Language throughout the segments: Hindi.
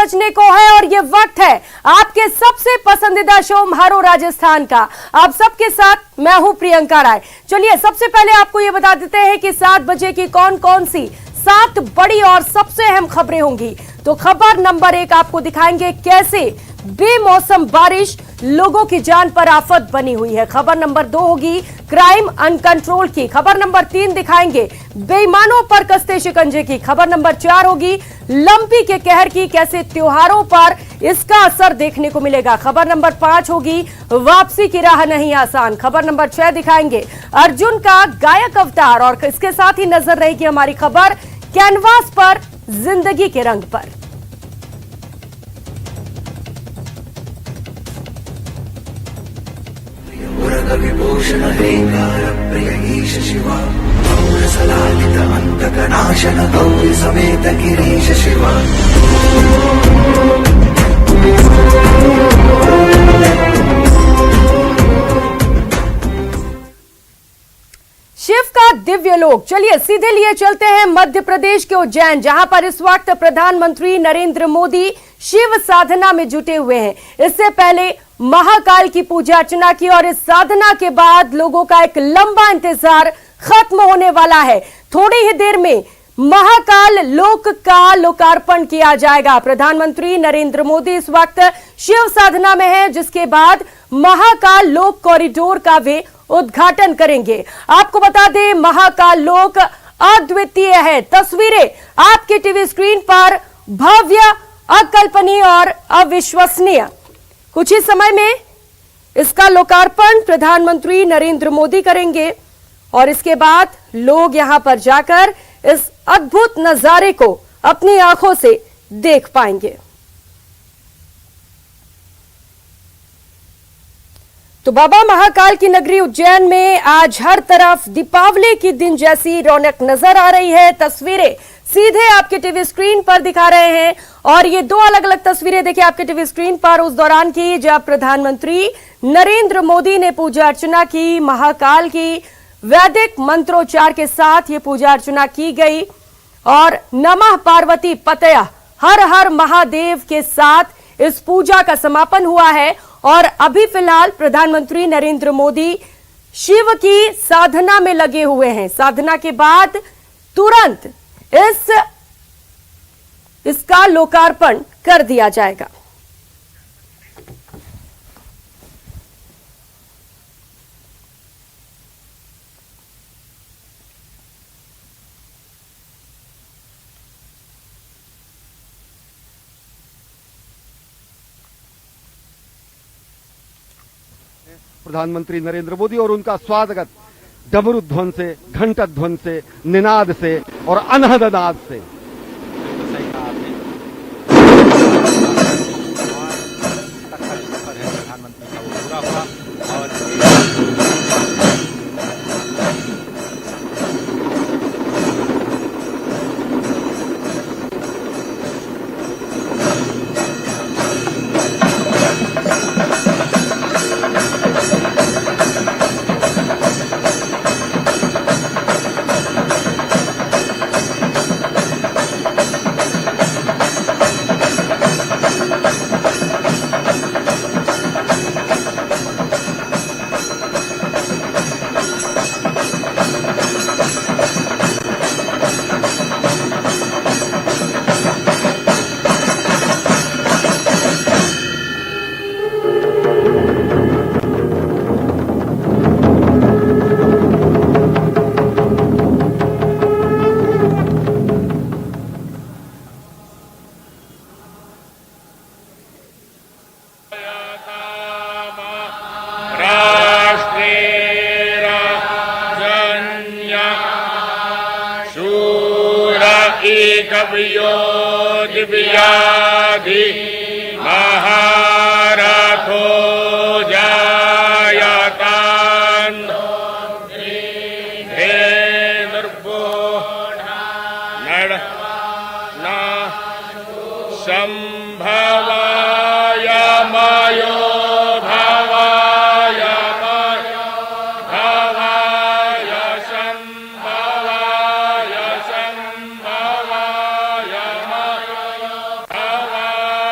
बजने को है और ये वक्त है आपके सबसे पसंदीदा शो म्हारो राजस्थान का। आप सबके साथ मैं हूं प्रियंका राय। चलिए सबसे पहले आपको ये बता देते हैं कि 7 बजे की कौन कौन सी 7 बड़ी और सबसे अहम खबरें होंगी। तो खबर नंबर 1 आपको दिखाएंगे कैसे बेमौसम बारिश लोगों की जान पर आफत बनी हुई है। खबर नंबर 2 होगी क्राइम अनकंट्रोल की। खबर नंबर 3 दिखाएंगे बेईमानों पर कसते शिकंजे की। खबर नंबर 4 होगी लंपी के कहर की, कैसे त्योहारों पर इसका असर देखने को मिलेगा। खबर नंबर 5 होगी वापसी की राह नहीं आसान। खबर नंबर 6 दिखाएंगे अर्जुन का गायक अवतार और इसके साथ ही नजर रहेगी हमारी खबर कैनवास पर जिंदगी के रंग पर। विभूषण हेकार प्रिय ईश शिवा सलालित अंतकनाशन गौरी समेत गिरीश शिवा। शिव का दिव्य लोक। चलिए सीधे लिए चलते हैं मध्य प्रदेश के उज्जैन, जहां पर इस वक्त प्रधानमंत्री नरेंद्र मोदी शिव साधना में जुटे हुए हैं। इससे पहले महाकाल की पूजा अर्चना की और इस साधना के बाद लोगों का एक लंबा इंतजार खत्म होने वाला है। थोड़ी ही देर में महाकाल लोक का लोकार्पण किया जाएगा। प्रधानमंत्री नरेंद्र मोदी इस वक्त शिव साधना में है, जिसके बाद महाकाल लोक कॉरिडोर का वे उद्घाटन करेंगे। आपको बता दें महाकाल लोक अद्वितीय है। तस्वीरें आपके टीवी स्क्रीन पर भव्य, अकल्पनीय और अविश्वसनीय। कुछ ही समय में इसका लोकार्पण प्रधानमंत्री नरेंद्र मोदी करेंगे और इसके बाद लोग यहां पर जाकर इस अद्भुत नजारे को अपनी आंखों से देख पाएंगे। तो बाबा महाकाल की नगरी उज्जैन में आज हर तरफ दीपावली की दिन जैसी रौनक नजर आ रही है। तस्वीरें सीधे आपके टीवी स्क्रीन पर दिखा रहे हैं और ये 2 अलग अलग तस्वीरें देखिए आपके टीवी स्क्रीन पर उस दौरान की जब प्रधानमंत्री नरेंद्र मोदी ने पूजा अर्चना की। महाकाल की वैदिक मंत्रोच्चार के साथ ये पूजा अर्चना की गई और नमः पार्वती पतया हर हर महादेव के साथ इस पूजा का समापन हुआ है। और अभी फिलहाल प्रधानमंत्री नरेंद्र मोदी शिव की साधना में लगे हुए हैं। साधना के बाद तुरंत इसका लोकार्पण कर दिया जाएगा। प्रधानमंत्री नरेंद्र मोदी और उनका स्वागत डमरू ध्वन से, घंटा ध्वन से, निनाद से और अनहद नाद से। कवियो दिव्याधि महारथो जायतान् हे निर्भो नर न संभवाय मायो भवाय भवाय संभवाय संभवाय भवाय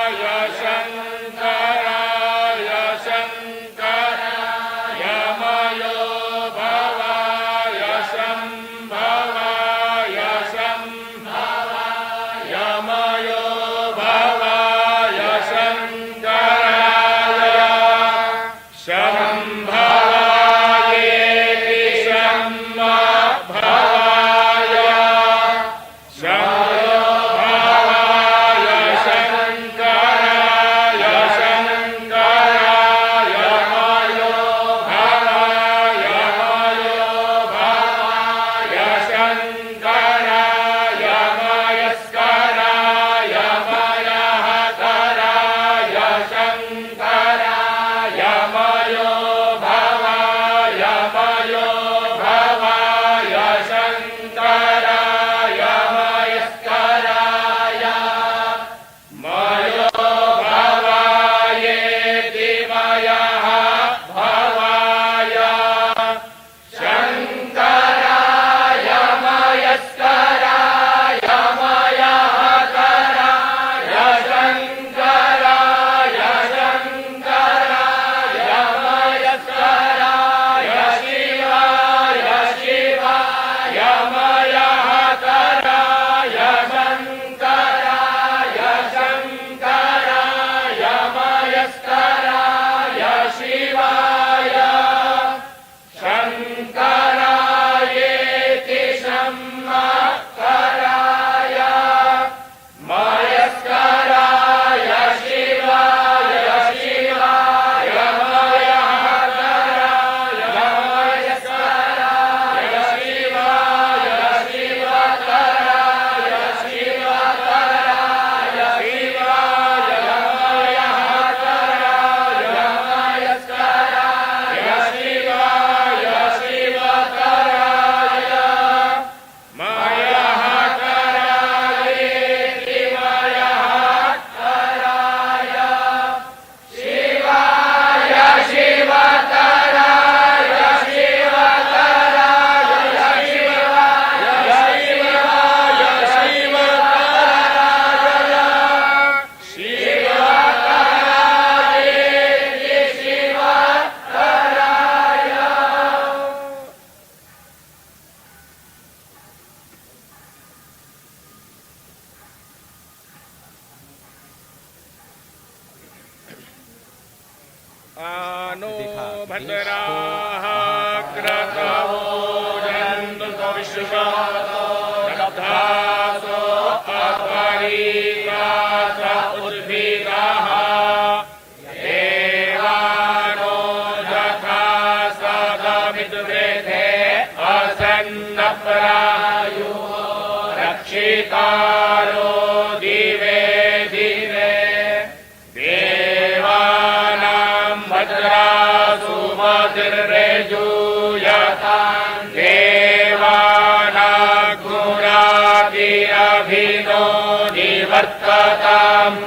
नो भद्राः क्रतवो जन्तु विश्वशासो अपरीतास उद्भिदाः देवानो यथा सदमिद्वेधे असन्नप्रायो रक्षितारो दिवे दिवे देवानां भद्रासु मतिर्रेजूयता देवानाग्मुरादि अभिनो निवर्तताम्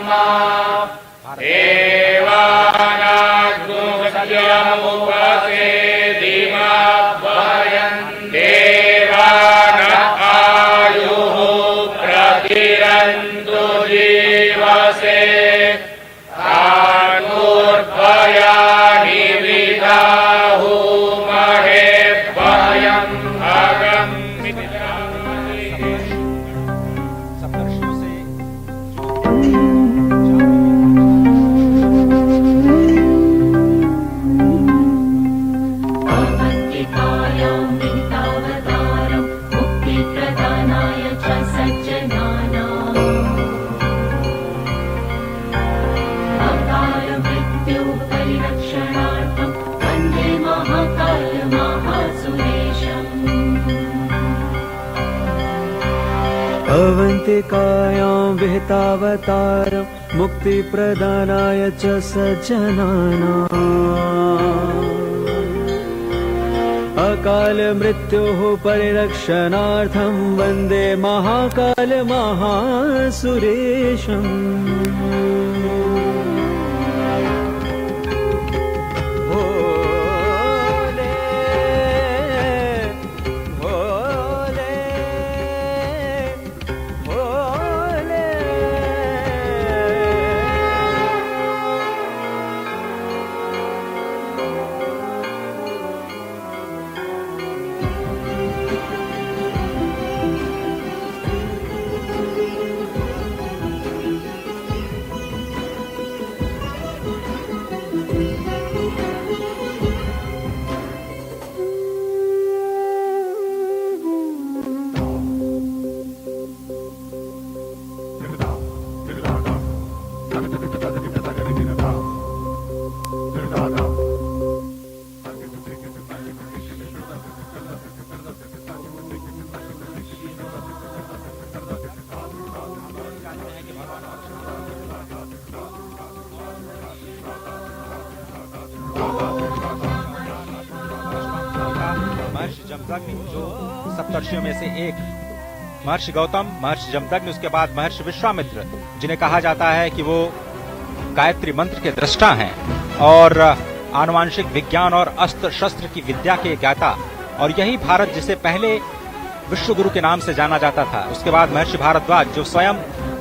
देवानाग्मुसत्यमुपसेदिमाभयन् देवान आयुः प्रतिरन्तु जीवसे तानुर्भयानि विदाहु महे भयम् सप्तर्षियों से अवन्तिकायां विहितावतारं मुक्तिप्रदानाय च सज्जनानाम् अकालमृत्योः परिरक्षणार्थं वन्दे महाकालमहासुरेशम् अवन्तिकायां विहितावतारं मुक्तिप्रदानाय च सज्जनानाम् अकालमृत्योः परिरक्षणार्थं वन्दे महाकालमहासुरेशम् भोले भोले भोले महर्षि जमदग्नि जो सप्तर्षियों में से एक महर्षि गौतम, महर्षि जमदग्नि, उसके बाद महर्षि विश्वामित्र, जिन्हें कहा जाता है कि वो गायत्री मंत्र के दृष्टा हैं और आनुवांशिक विज्ञान और अस्त्र शस्त्र की विद्या के ज्ञाता, और यही भारत जिसे पहले विश्व गुरु के नाम से जाना जाता था। उसके बाद महर्षि भारद्वाज जो स्वयं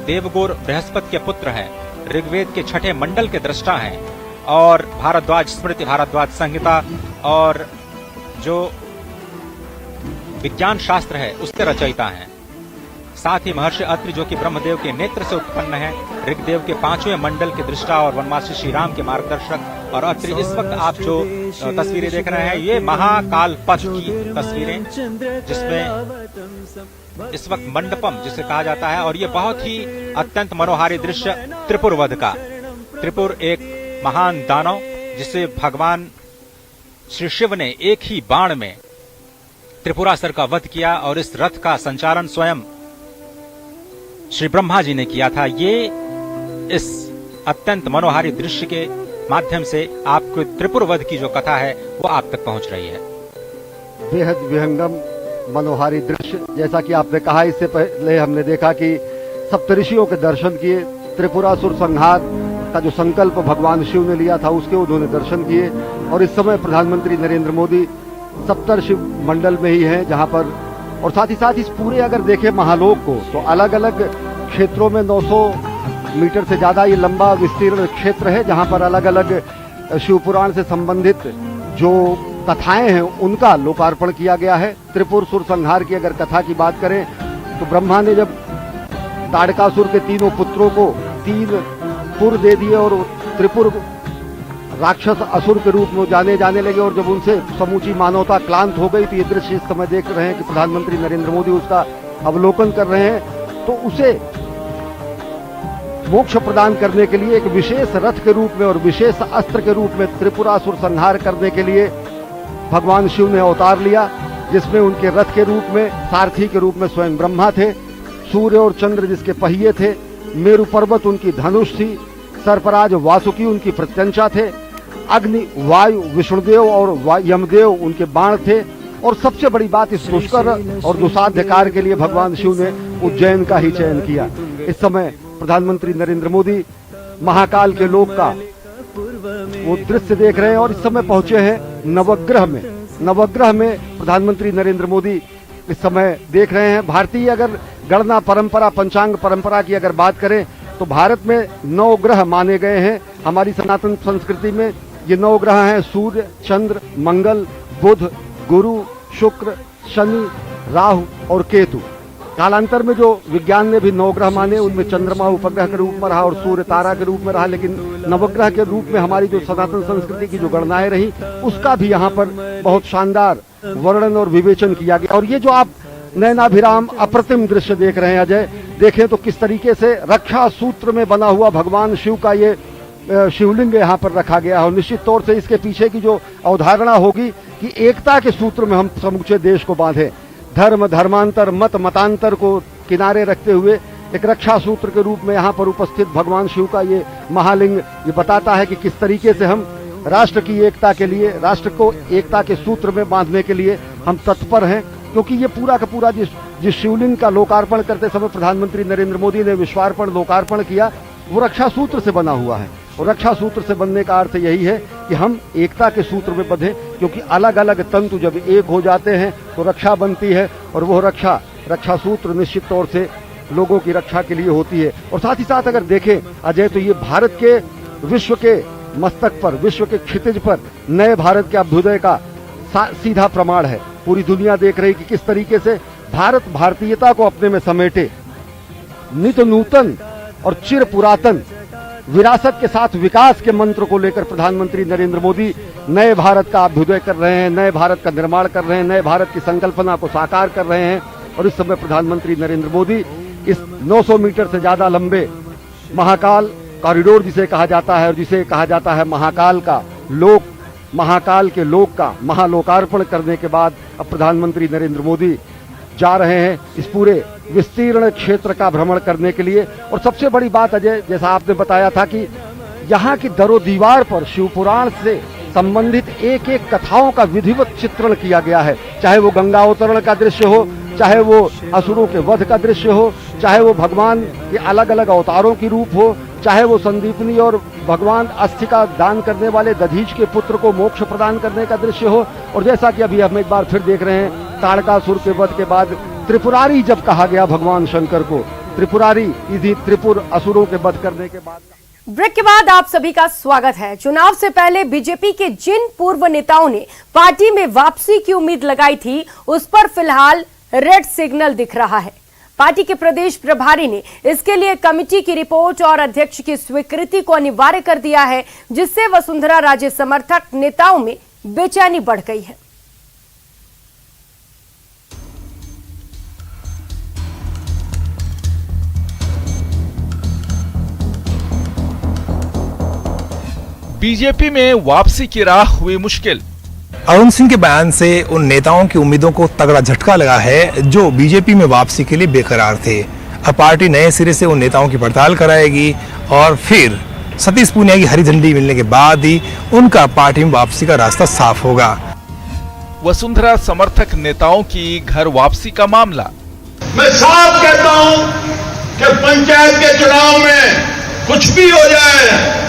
देवगुरु बृहस्पति के पुत्र हैं, ऋग्वेद के छठे मंडल के दृष्टा हैं और भारद्वाज स्मृति, भारद्वाज संहिता और जो विज्ञान शास्त्र है उसके रचयिता हैं। साथ ही महर्षि अत्रि जो कि ब्रह्मदेव के नेत्र से उत्पन्न है, ऋग्वेद के 5वें मंडल के दृष्टा और वनवासी श्री राम के मार्गदर्शक। और अत्रि इस वक्त आप जो तस्वीरें देख रहे हैं ये महाकाल पथ की तस्वीरें, जिसमें इस वक्त मंडपम जिसे कहा जाता है, और ये बहुत ही अत्यंत मनोहारी दृश्य त्रिपुर वध का। त्रिपुर एक महान दानव जिसे भगवान श्री शिव ने एक ही बाण में त्रिपुरासुर का वध किया और इस रथ का संचालन स्वयं श्री ब्रह्मा जी ने किया था। ये इस अत्यंत मनोहारी दृश्य के माध्यम से आपको त्रिपुर वध की जो कथा है वो आप तक पहुंच रही है। बेहद विहंगम मनोहारी दृश्य, जैसा कि आपने कहा, इससे पहले हमने देखा कि सप्तऋषियों के दर्शन किए, त्रिपुरासुर संहार का जो संकल्प भगवान शिव ने लिया था उसके उन्होंने दर्शन किए। और इस समय प्रधानमंत्री नरेंद्र मोदी सप्तर्षि मंडल में ही हैं, जहां पर, और साथ ही साथ इस पूरे अगर देखें महालोक को तो अलग अलग क्षेत्रों में 900 मीटर से ज्यादा ये लंबा विस्तीर्ण क्षेत्र है, जहां पर अलग अलग शिव पुराण से संबंधित जो कथाएं हैं उनका लोकार्पण किया गया है। त्रिपुर सुर संहार की अगर कथा की बात करें तो ब्रह्मा ने जब ताड़कासुर के तीनों पुत्रों को 3 पुर दे दिए और त्रिपुर राक्षस असुर के रूप में जाने लगे और जब उनसे समूची मानवता क्लांत हो गई, तो ये दृश्य इस समय देख रहे हैं कि प्रधानमंत्री नरेंद्र मोदी उसका अवलोकन कर रहे हैं। तो उसे मोक्ष प्रदान करने के लिए एक विशेष रथ के रूप में और विशेष अस्त्र के रूप में त्रिपुरासुर संहार करने के लिए भगवान शिव ने अवतार लिया, जिसमें उनके रथ के रूप में, सारथी के रूप में स्वयं ब्रह्मा थे, सूर्य और चंद्र जिसके पहिए थे, मेरु पर्वत उनकी धनुष थी, सर्पराज वासुकी उनकी प्रत्यंचा थे, अग्नि वायु विष्णुदेव और यमदेव उनके बाण थे, और सबसे बड़ी बात, इस दुष्कर और दुसाध्य कार्य के लिए भगवान शिव ने उज्जैन का ही चयन किया। इस समय प्रधानमंत्री नरेंद्र मोदी महाकाल के लोक का वो दृश्य देख रहे हैं और इस समय पहुंचे हैं नवग्रह में। नवग्रह में प्रधानमंत्री नरेंद्र मोदी इस समय देख रहे हैं। भारतीय अगर गणना परंपरा, पंचांग परंपरा की अगर बात करें तो भारत में 9 ग्रह माने गए हैं। हमारी सनातन संस्कृति में ये 9 ग्रह हैं: सूर्य, चंद्र, मंगल, बुध, गुरु, शुक्र, शनि, राहु और केतु। कालांतर में जो विज्ञान ने भी 9 ग्रह माने, उनमें चंद्रमा उपग्रह के रूप में रहा और सूर्य तारा के रूप में रहा, लेकिन नवग्रह के रूप में हमारी जो सनातन संस्कृति की जो गणनाएं रही, उसका भी यहाँ पर बहुत शानदार वर्णन और विवेचन किया गया। और ये जो आप नयनाभिराम अप्रतिम दृश्य देख रहे हैं अजय, देखें तो किस तरीके से रक्षा सूत्र में बना हुआ भगवान शिव का ये शिवलिंग यहाँ पर रखा गया है। और निश्चित तौर से इसके पीछे की जो अवधारणा होगी कि एकता के सूत्र में हम समूचे देश को बांधे, धर्म धर्मांतर मत मतांतर को किनारे रखते हुए एक रक्षा सूत्र के रूप में यहाँ पर उपस्थित भगवान शिव का ये महालिंग ये बताता है कि किस तरीके से हम राष्ट्र की एकता के लिए, राष्ट्र को एकता के सूत्र में बांधने के लिए हम तत्पर हैं। क्योंकि ये पूरा का पूरा जिस शिवलिंग का लोकार्पण करते समय प्रधानमंत्री नरेंद्र मोदी ने विश्वार्पण लोकार्पण किया, वो रक्षा सूत्र से बना हुआ है। और रक्षा सूत्र से बनने का अर्थ यही है कि हम एकता के सूत्र में बंधे, क्योंकि अलग अलग तंतु जब एक हो जाते हैं तो रक्षा बनती है, और वो रक्षा सूत्र निश्चित तौर से लोगों की रक्षा के लिए होती है। और साथ ही साथ अगर देखें अजय, तो ये भारत के विश्व के मस्तक पर, विश्व के क्षितिज पर नए भारत के अभ्युदय का सीधा प्रमाण है। पूरी दुनिया देख रही कि किस तरीके से भारत भारतीयता को अपने में समेटे, नित नूतन और चिर पुरातन विरासत के साथ विकास के मंत्र को लेकर प्रधानमंत्री नरेंद्र मोदी नए भारत का अभ्युदय कर रहे हैं, नए भारत का निर्माण कर रहे हैं, नए भारत की संकल्पना को साकार कर रहे हैं। और इस समय प्रधानमंत्री नरेंद्र मोदी इस 900 मीटर से ज्यादा लंबे महाकाल कॉरिडोर जिसे कहा जाता है, और जिसे कहा जाता है महाकाल का लोक, महाकाल के लोक का महालोकार्पण करने के बाद अब प्रधानमंत्री नरेंद्र मोदी जा रहे हैं इस पूरे विस्तीर्ण क्षेत्र का भ्रमण करने के लिए। और सबसे बड़ी बात अजय, जैसा आपने बताया था कि यहाँ की दरो दीवार पर शिवपुराण से संबंधित एक एक कथाओं का विधिवत चित्रण किया गया है। चाहे वो गंगा अवतरण का दृश्य हो, चाहे वो असुरों के वध का दृश्य हो, चाहे वो भगवान के अलग अलग अवतारों की रूप हो, चाहे वो संदीपनी और भगवान अस्थि का दान करने वाले दधीच के पुत्र को मोक्ष प्रदान करने का दृश्य हो। और जैसा कि अभी हम एक बार फिर देख रहे हैं, ताड़कासुर के वध के बाद त्रिपुरारी जब कहा गया भगवान शंकर को, त्रिपुरारी इसी त्रिपुर असुरों के वध करने के बाद। ब्रेक के बाद आप सभी का स्वागत है। चुनाव से पहले बीजेपी के जिन पूर्व नेताओं ने पार्टी में वापसी की उम्मीद लगाई थी, उस पर फिलहाल रेड सिग्नल दिख रहा है। पार्टी के प्रदेश प्रभारी ने इसके लिए कमेटी की रिपोर्ट और अध्यक्ष की स्वीकृति को अनिवार्य कर दिया है, जिससे वसुंधरा राजे समर्थक नेताओं में बेचैनी बढ़ गई है। बीजेपी में वापसी की राह हुई मुश्किल। अरुण सिंह के बयान से उन नेताओं की उम्मीदों को तगड़ा झटका लगा है जो बीजेपी में वापसी के लिए बेकरार थे। अब पार्टी नए सिरे से उन नेताओं की पड़ताल कराएगी और फिर सतीश पूनिया की हरी झंडी मिलने के बाद ही उनका पार्टी में वापसी का रास्ता साफ होगा। वसुंधरा समर्थक नेताओं की घर वापसी का मामला। मैं साफ कहता हूं कि पंचायत के चुनाव में कुछ भी हो जाए,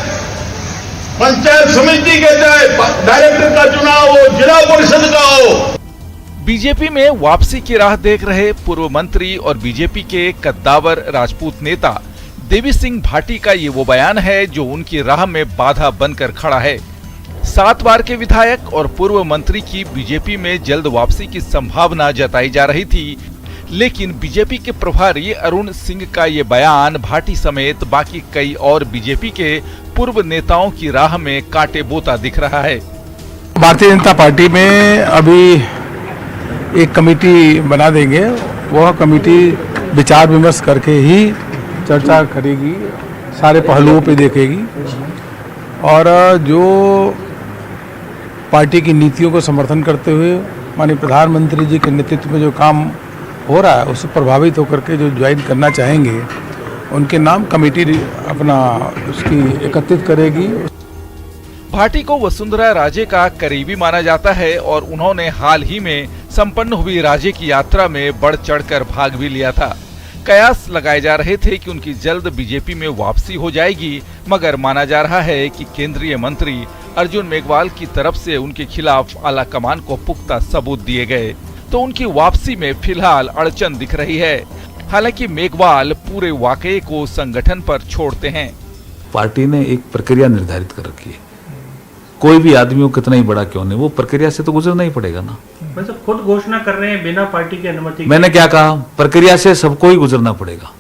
पंचायत समिति के चाहे डायरेक्टर का चुनाव हो, जिला परिषद का हो। बीजेपी में वापसी की राह देख रहे पूर्व मंत्री और बीजेपी के कद्दावर राजपूत नेता देवी सिंह भाटी का ये वो बयान है जो उनकी राह में बाधा बनकर खड़ा है। 7 बार के विधायक और पूर्व मंत्री की बीजेपी में जल्द वापसी की संभावना जताई जा रही थी, लेकिन बीजेपी के प्रभारी अरुण सिंह का ये बयान भाटी समेत बाकी कई और बीजेपी के पूर्व नेताओं की राह में कांटे बोता दिख रहा है। भारतीय जनता पार्टी में अभी एक कमेटी बना देंगे, वह कमेटी विचार विमर्श करके ही चर्चा करेगी, सारे पहलुओं पे देखेगी और जो पार्टी की नीतियों को समर्थन करते हुए माननीय प्रधानमंत्री जी के नेतृत्व में जो काम हो रहा है उससे प्रभावित होकर के जो ज्वाइन करना चाहेंगे उनके नाम कमेटी अपना उसकी एकत्रित करेगी। भाटी को वसुंधरा राजे का करीबी माना जाता है और उन्होंने हाल ही में संपन्न हुई राजे की यात्रा में बढ़ चढ़कर भाग भी लिया था। कयास लगाए जा रहे थे कि उनकी जल्द बीजेपी में वापसी हो जाएगी, मगर माना जा रहा है कि केंद्रीय मंत्री अर्जुन मेघवाल की तरफ से उनके खिलाफ आला कमान को पुख्ता सबूत दिए गए, तो उनकी वापसी में फिलहाल अड़चन दिख रही है। हालांकि मेघवाल पूरे वाकये को संगठन पर छोड़ते हैं। पार्टी ने एक प्रक्रिया निर्धारित कर रखी है, कोई भी आदमी हो कितना ही बड़ा क्यों नहीं, वो प्रक्रिया से तो गुजरना ही पड़ेगा ना। मतलब खुद घोषणा कर रहे हैं बिना पार्टी की अनुमति। मैंने क्या कहा, प्रक्रिया से सबको ही गुजरना पड़ेगा।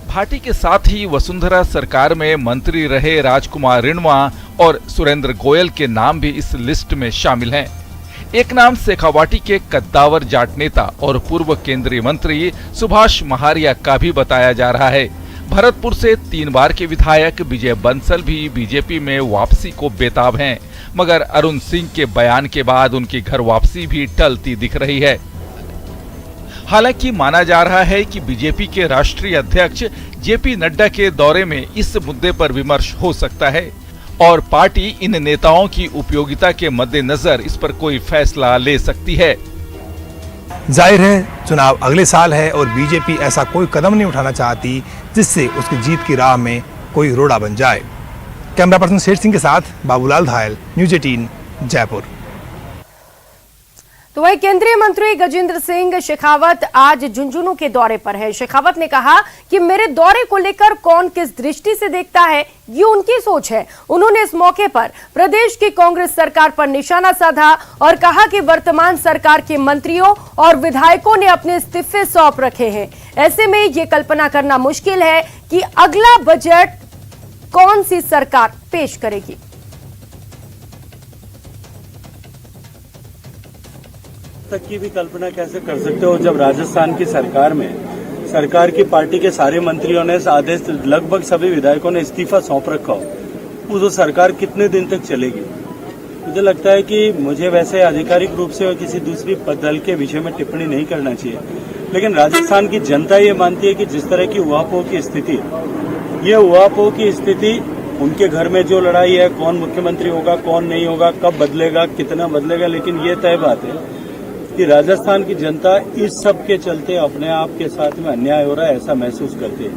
भाटी के साथ ही वसुंधरा सरकार में मंत्री रहे राजकुमार रिणवा और सुरेंद्र गोयल के नाम भी इस लिस्ट में शामिल हैं। एक नाम शेखावाटी के कद्दावर जाट नेता और पूर्व केंद्रीय मंत्री सुभाष महारिया का भी बताया जा रहा है। भरतपुर से 3 बार के विधायक विजय बंसल भी बीजेपी में वापसी को बेताब हैं, मगर अरुण सिंह के बयान के बाद उनकी घर वापसी भी टलती दिख रही है। हालांकि माना जा रहा है कि बीजेपी के राष्ट्रीय अध्यक्ष जेपी नड्डा के दौरे में इस मुद्दे पर विमर्श हो सकता है और पार्टी इन नेताओं की उपयोगिता के मद्देनजर इस पर कोई फैसला ले सकती है। जाहिर है चुनाव अगले साल है और बीजेपी ऐसा कोई कदम नहीं उठाना चाहती जिससे उसकी जीत की राह में कोई रोड़ा बन जाए। कैमरा पर्सन शेर सिंह के साथ बाबूलाल धायल, न्यूज़ 18 जयपुर। तो वही केंद्रीय मंत्री गजेंद्र सिंह शेखावत आज झुंझुनू के दौरे पर है। शेखावत ने कहा कि मेरे दौरे को लेकर कौन किस दृष्टि से देखता है ये उनकी सोच है। उन्होंने इस मौके पर प्रदेश की कांग्रेस सरकार पर निशाना साधा और कहा कि वर्तमान सरकार के मंत्रियों और विधायकों ने अपने इस्तीफे सौंप रखे हैं। ऐसे में ये कल्पना करना मुश्किल है कि अगला बजट कौन सी सरकार पेश करेगी। तक की भी कल्पना कैसे कर सकते हो जब राजस्थान की सरकार में सरकार की पार्टी के सारे मंत्रियों ने आधे लगभग सभी विधायकों ने इस्तीफा सौंप रखा हो, वो सरकार कितने दिन तक चलेगी। मुझे लगता है कि मुझे वैसे आधिकारिक रूप से किसी दूसरी दल के विषय में टिप्पणी नहीं करना चाहिए, लेकिन राजस्थान की जनता ये मानती है कि जिस तरह की उहापोह की स्थिति, ये उहापोह की स्थिति उनके घर में जो लड़ाई है, कौन मुख्यमंत्री होगा कौन नहीं होगा, कब बदलेगा कितना बदलेगा, लेकिन ये तय बात है कि राजस्थान की जनता इस सब के चलते अपने आप के साथ में अन्याय हो रहा है ऐसा महसूस करती है।